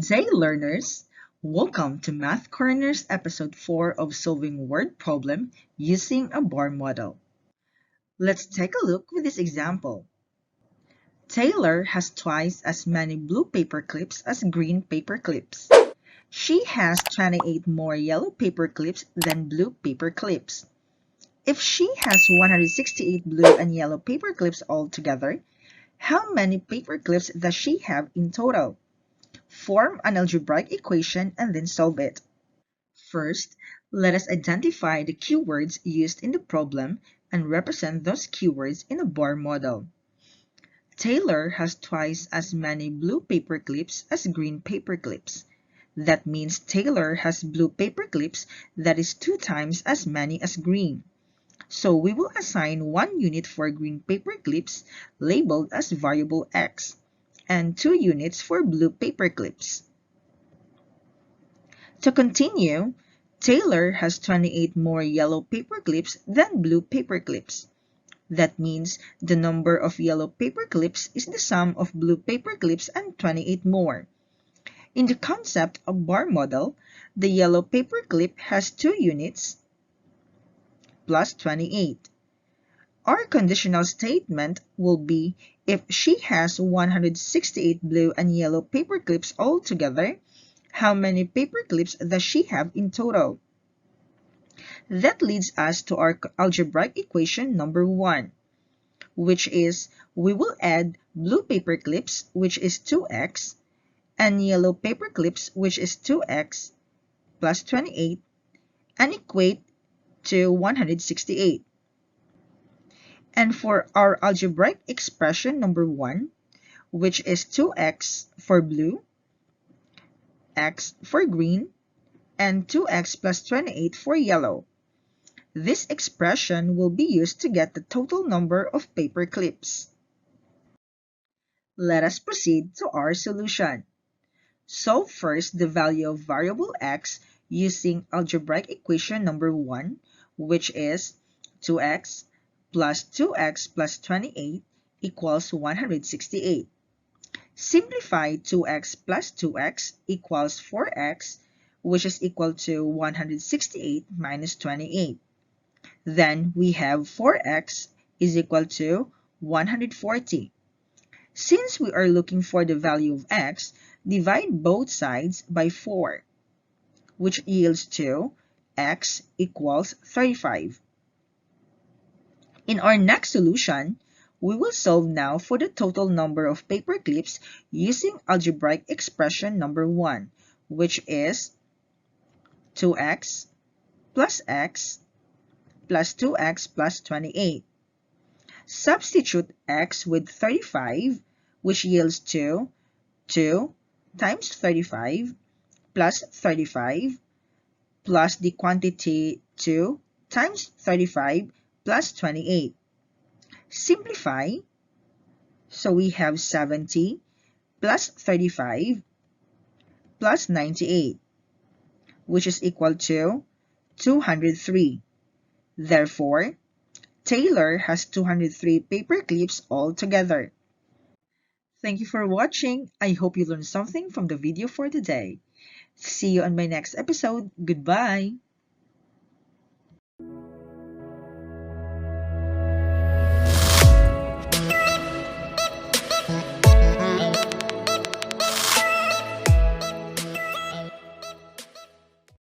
Good day, learners! Welcome to Math Corner's episode 4 of solving word problem using a bar model. Let's take a look with this example. Taylor has twice as many blue paper clips as green paper clips. She has 28 more yellow paper clips than blue paper clips. If she has 168 blue and yellow paper clips altogether, how many paper clips does she have in total? Form an algebraic equation and then solve it. First, let us identify the keywords used in the problem and represent those keywords in a bar model. Taylor has twice as many blue paper clips as green paper clips. That means Taylor has blue paper clips that is 2 times as many as green. So we will assign 1 unit for green paper clips labeled as variable x and 2 units for blue paper clips. To continue, Taylor has 28 more yellow paper clips than blue paper clips. That means the number of yellow paper clips is the sum of blue paper clips and 28 more. In the concept of bar model, the yellow paper clip has 2 units plus 28. Our conditional statement will be if she has 168 blue and yellow paper clips altogether, how many paper clips does she have in total? That leads us to our algebraic equation number 1, which is we will add blue paper clips, which is 2x, and yellow paper clips, which is 2x plus 28, and equate to 168. And for our algebraic expression number 1, which is 2x for blue, x for green, and 2x plus 28 for yellow. This expression will be used to get the total number of paper clips. Let us proceed to our solution. Solve first the value of variable x using algebraic equation number 1, which is 2x plus 2x plus 28 equals 168. Simplify 2x plus 2x equals 4x, which is equal to 168 minus 28. Then we have 4x is equal to 140. Since we are looking for the value of x, divide both sides by 4, which yields to x equals 35. In our next solution, we will solve now for the total number of paper clips using algebraic expression number 1, which is 2x plus x plus 2x plus 28. Substitute x with 35, which yields to 2 times 35 plus 35 plus the quantity 2 times 35 plus 28. Simplify, so we have 70 plus 35 plus 98, which is equal to 203. Therefore, Taylor has 203 paper clips altogether. Thank you for watching. I hope you learned something from the video for today. See you on my next episode. Goodbye!